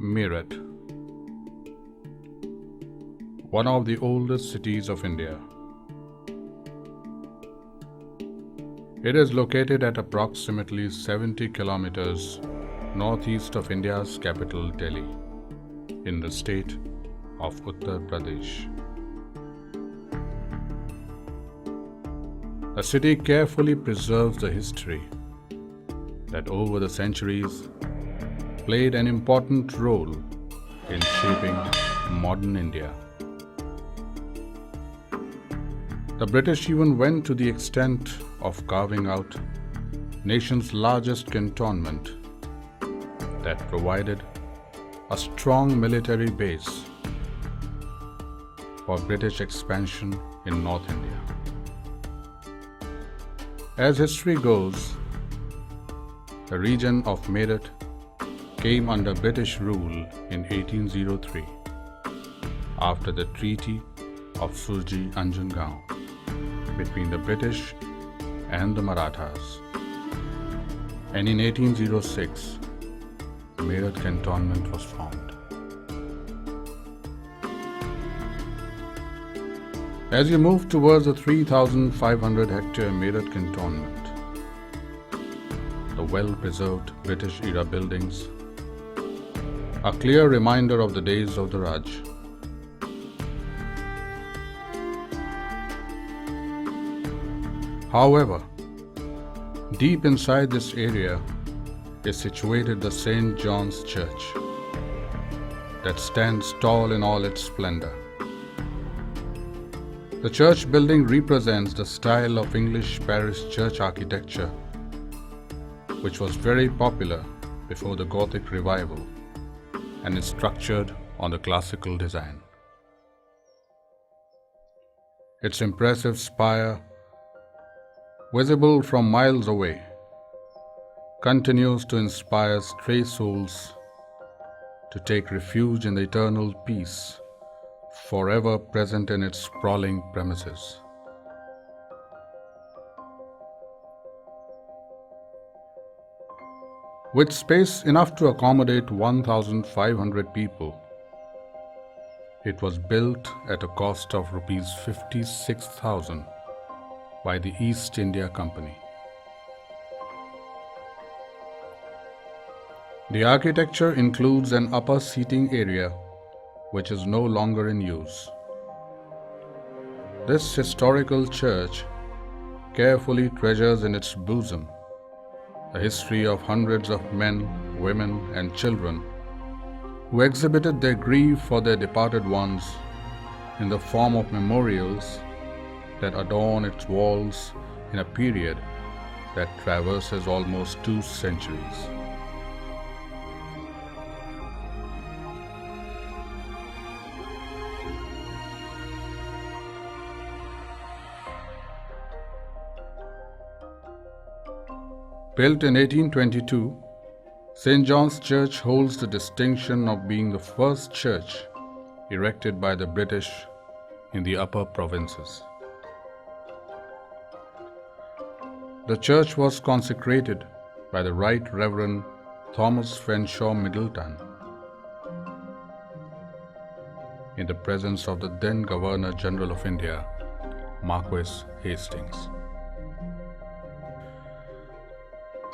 Meerut, one of the oldest cities of India. It is located at approximately 70 kilometers northeast of India's capital Delhi, in the state of Uttar Pradesh. The city carefully preserves the history that over the centuries played an important role in shaping modern India. The British even went to the extent of carving out nation's largest cantonment that provided a strong military base for British expansion in North India. As history goes, the region of Meerut came under British rule in 1803 after the Treaty of Surji-Anjangaon between the British and the Marathas, and in 1806 Meerut Cantonment was formed. As you move towards the 3,500 hectare Meerut Cantonment, the well-preserved British-era buildings, a clear reminder of the days of the Raj. However, deep inside this area is situated the St. John's Church that stands tall in all its splendor. The church building represents the style of English parish church architecture, which was very popular before the Gothic revival, and is structured on the classical design. Its impressive spire, visible from miles away, continues to inspire stray souls to take refuge in the eternal peace forever present in its sprawling premises. With space enough to accommodate 1,500 people, it was built at a cost of Rs 56,000 by the East India Company. The architecture includes an upper seating area which is no longer in use. This historical church carefully treasures in its bosom the history of hundreds of men, women, and children who exhibited their grief for their departed ones in the form of memorials that adorn its walls in a period that traverses almost 2 centuries. Built in 1822, St. John's Church holds the distinction of being the first church erected by the British in the upper provinces. The church was consecrated by the Right Reverend Thomas Fenshaw Middleton in the presence of the then Governor General of India, Marquis Hastings.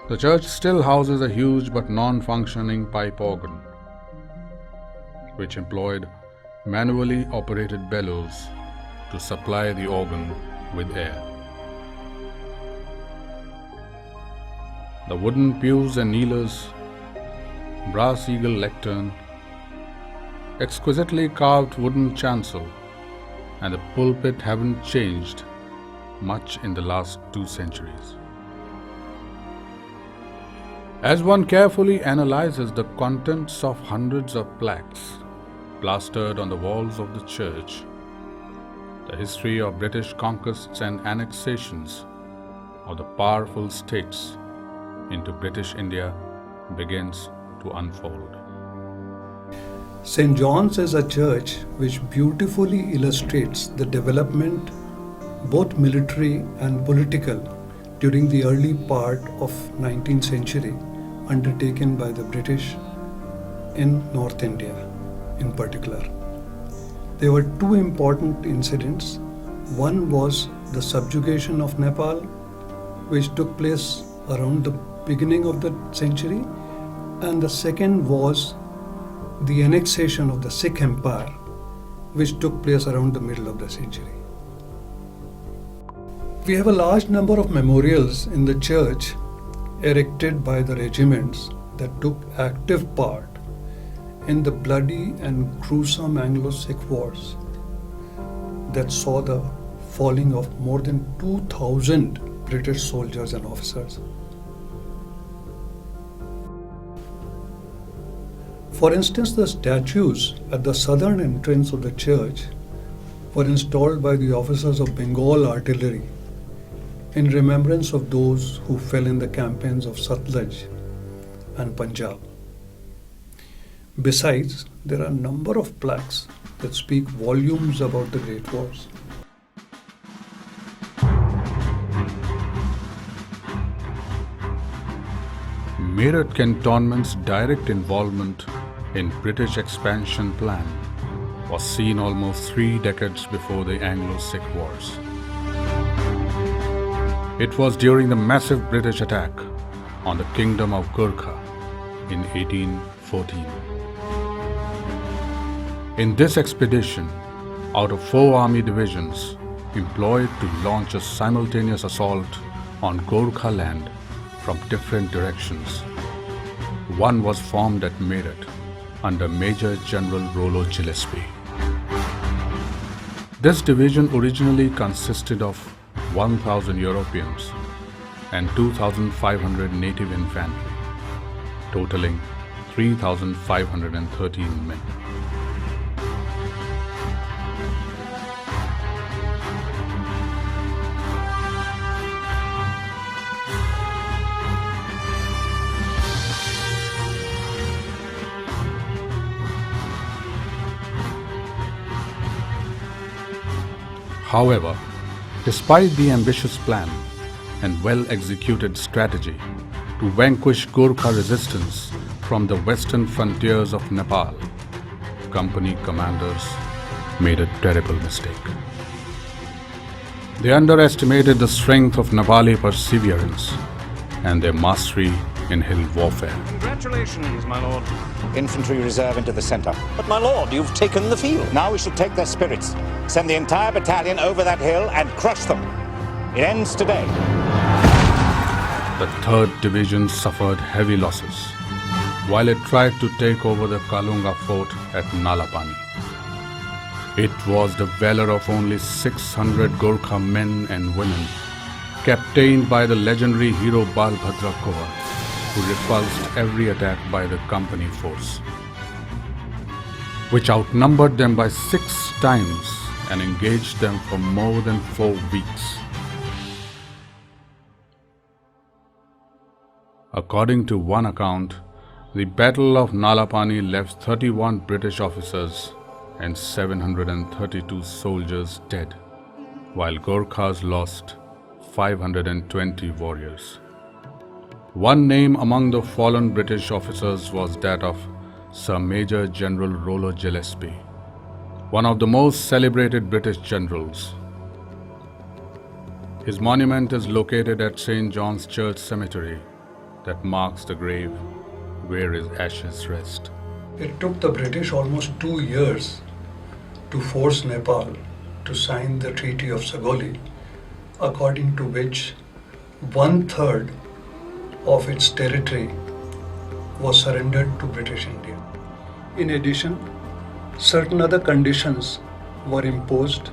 The church still houses a huge but non-functioning pipe organ, which employed manually operated bellows to supply the organ with air. The wooden pews and kneelers, brass eagle lectern, exquisitely carved wooden chancel, and the pulpit haven't changed much in the last 2 centuries. As one carefully analyzes the contents of hundreds of plaques plastered on the walls of the church, the history of British conquests and annexations of the powerful states into British India begins to unfold. St. John's is a church which beautifully illustrates the development, both military and political, during the early part of 19th century undertaken by the British in North India in particular. There were two important incidents. One was the subjugation of Nepal, which took place around the beginning of the century, and the second was the annexation of the Sikh Empire, which took place around the middle of the century. We have a large number of memorials in the church erected by the regiments that took active part in the bloody and gruesome Anglo-Sikh wars that saw the falling of more than 2,000 British soldiers and officers. For instance, the statues at the southern entrance of the church were installed by the officers of Bengal artillery in remembrance of those who fell in the campaigns of Satluj and Punjab. Besides, there are a number of plaques that speak volumes about the Great Wars. Meerut Cantonment's direct involvement in British expansion plan was seen almost 3 decades before the Anglo-Sikh Wars. It was during the massive British attack on the Kingdom of Gurkha in 1814. In this expedition, out of 4 army divisions employed to launch a simultaneous assault on Gorkha land from different directions, one was formed at Meerut under Major General Rollo Gillespie. This division originally consisted of 1,000 Europeans and 2,500 native infantry, totaling 3,513 men. However, despite the ambitious plan and well-executed strategy to vanquish Gorkha resistance from the western frontiers of Nepal, company commanders made a terrible mistake. They underestimated the strength of Nepali perseverance and their mastery in hill warfare. Congratulations, my lord. Infantry reserve into the centre. But my lord, you've taken the field. Now we shall take their spirits, send the entire battalion over that hill and crush them. It ends today. The 3rd Division suffered heavy losses while it tried to take over the Kalunga fort at Nalapani. It was the valor of only 600 Gorkha men and women, captained by the legendary hero Balbhadra Kaur, who repulsed every attack by the company force, which outnumbered them by 6 times and engaged them for more than 4 weeks. According to one account, the Battle of Nalapani left 31 British officers and 732 soldiers dead, while Gorkhas lost 520 warriors. One name among the fallen British officers was that of Sir Major General Rollo Gillespie, one of the most celebrated British generals. His monument is located at St. John's Church Cemetery that marks the grave where his ashes rest. It took the British almost 2 years to force Nepal to sign the Treaty of Sagoli, according to which 1/3 of its territory was surrendered to British India. In addition, certain other conditions were imposed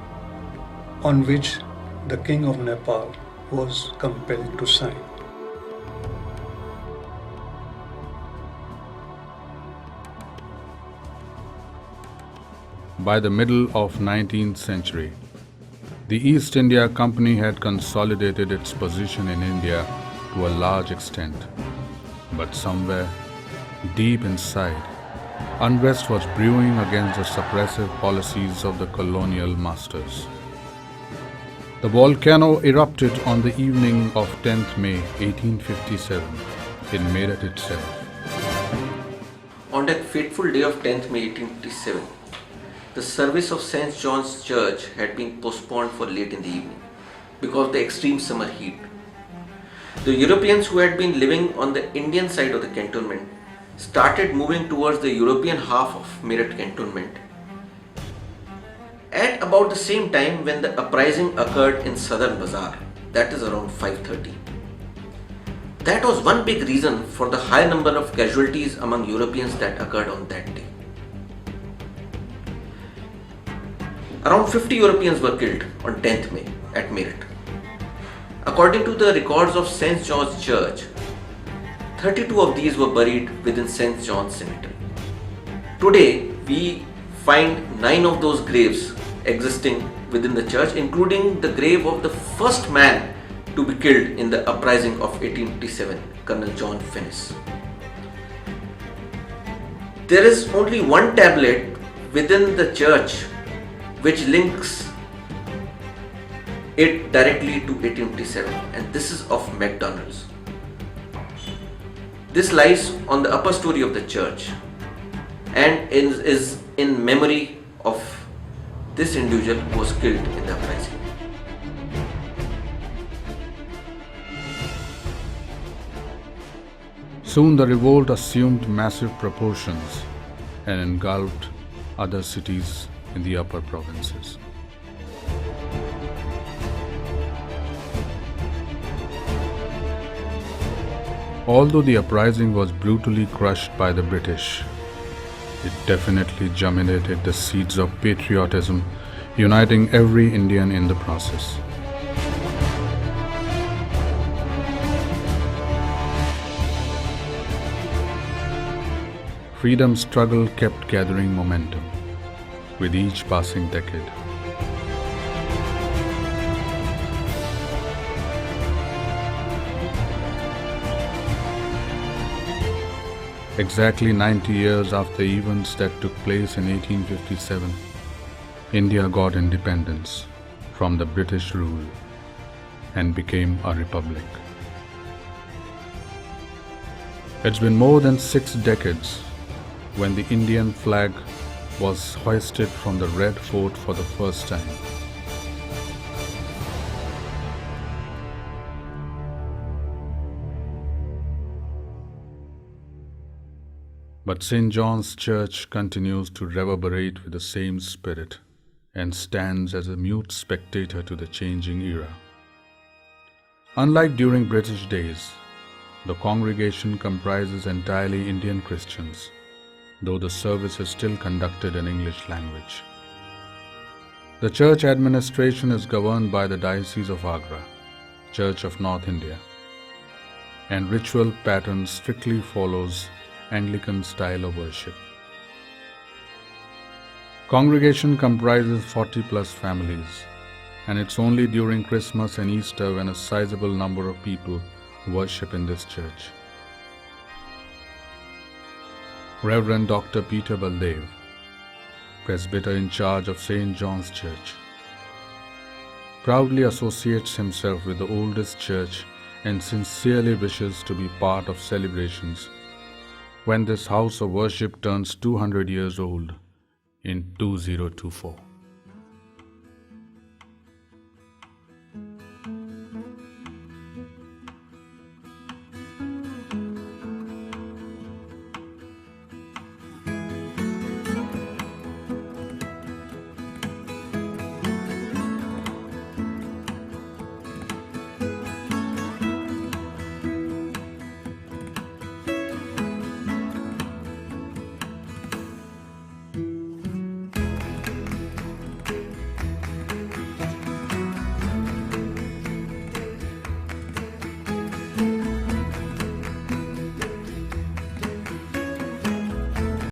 on which the King of Nepal was compelled to sign. By the middle of 19th century, the East India Company had consolidated its position in India to a large extent. But somewhere, deep inside, unrest was brewing against the suppressive policies of the colonial masters. The volcano erupted on the evening of 10th May 1857 in Meerut itself. On that fateful day of 10th May 1857, the service of St. John's Church had been postponed for late in the evening because of the extreme summer heat. The Europeans who had been living on the Indian side of the cantonment started moving towards the European half of Meerut cantonment at about the same time when the uprising occurred in Southern Bazaar, that is around 5:30. That was one big reason for the high number of casualties among Europeans that occurred on that day. Around 50 Europeans were killed on 10th May at Meerut. According to the records of St. John's Church, 32 of these were buried within St. John's Cemetery. Today, we find 9 of those graves existing within the church, including the grave of the first man to be killed in the uprising of 1857, Colonel John Finnis. There is only one tablet within the church which links it directly to 1857, and this is of McDonald's. This lies on the upper story of the church and is in memory of this individual who was killed in the uprising. Soon the revolt assumed massive proportions and engulfed other cities in the upper provinces. Although the uprising was brutally crushed by the British, it definitely germinated the seeds of patriotism, uniting every Indian in the process. Freedom struggle kept gathering momentum with each passing decade. Exactly 90 years after events that took place in 1857, India got independence from the British rule and became a republic. It's been more than 6 decades when the Indian flag was hoisted from the Red Fort for the first time. But St. John's Church continues to reverberate with the same spirit and stands as a mute spectator to the changing era. Unlike during British days, the congregation comprises entirely Indian Christians, though the service is still conducted in English language. The church administration is governed by the Diocese of Agra, Church of North India, and ritual pattern strictly follows Anglican style of worship. Congregation comprises 40 plus families, and it's only during Christmas and Easter when a sizable number of people worship in this church. Reverend Dr. Peter Baldev, presbyter in charge of St. John's Church, proudly associates himself with the oldest church and sincerely wishes to be part of celebrations when this house of worship turns 200 years old in 2024.